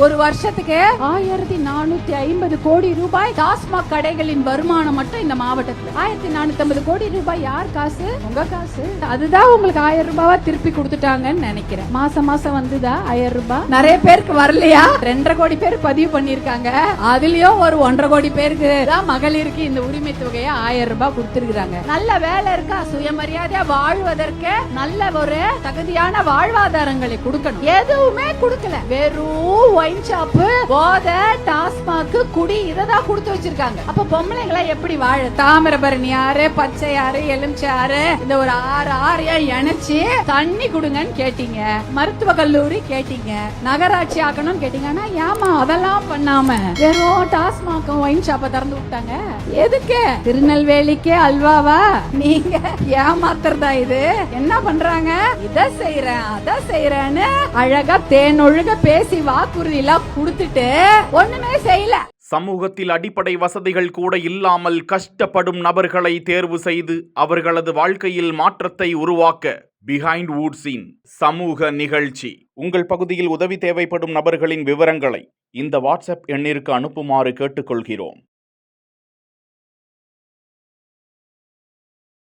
ஒரு வருஷத்துக்கு 1450 கோடி ரூபாய் டாஸ்மாக் கடைகளின் வருமானம் மட்டும் இந்த மாவட்டத்தில். 1450 கோடி ரூபாய் யார் காசு? உங்க காசு. அதுதான் உங்களுக்கு 1000 ரூபாவா திருப்பி கொடுத்துட்டாங்கன்னு நினைக்கிறேன். மாசம் மாசம் வந்துதா 1000 ரூபாய்? நிறைய பேருக்கு வரலையா? 2.5 கோடி பேர் பதிவு பண்ணிருக்காங்க. அதுலயும் ஒரு 1.5 கோடி பேருக்கு தான் மகளிருக்கு இந்த உரிமை தொகையை 1000 ரூபாய் கொடுத்திருக்காங்க. நல்ல வேலை இருக்கா? சுயமரியாதையா வாழ்வதற்கு நல்ல ஒரு தகுதியான வாழ்வாதாரங்களை கொடுக்கணும். எதுவுமே கொடுக்கல. வெறும் ஒயின் ஷாப்பு, போதை, டாஸ்மாக், குடி இததான் கொடுத்து வச்சிருக்காங்க. அப்ப பொம்பளைங்களா எப்படி வாழ? தாமிரபரணி ஆறு, பச்சை ஆறு, எலுமிச்சை ஆறு, இந்த ஒரு ஆறையா இணைச்சு தண்ணி கொடுங்கன்னு கேட்டீங்க. மருத்துவ கல்லூரி கேட்டீங்க. நகராட்சி ஆக்கணும்னு கேட்டீங்க. ஆனா ஏமா அதெல்லாம் பண்ணாம வெறும் டாஸ்மாக்கும் ஒயின் ஷாப்பை திறந்து விட்டாங்க. எதுக்கு? திருநெல்வேலிக்கு அல்வாவா? நீங்க ஏமாத்துறதா இது? என்ன பண்றாங்க? இத செய்யறேன் அத செய்யறேன்னு அழகா தேனொழுக பேசி வாக்குறுதி எல்லாம் கொடுத்துட்டு ஒண்ணுமே செய்யல. சமூகத்தில் அடிப்படை வசதிகள் கூட இல்லாமல் கஷ்டப்படும் நபர்களை தேர்வு செய்து அவர்களது வாழ்க்கையில் மாற்றத்தை உருவாக்க பிஹைண்ட் வுட்ஸின் சமூக நிகழ்ச்சி. உங்கள் பகுதியில் உதவி தேவைப்படும் நபர்களின் விவரங்களை இந்த வாட்ஸ்அப் எண்ணிற்கு அனுப்புமாறு கேட்டுக்கொள்கிறோம்.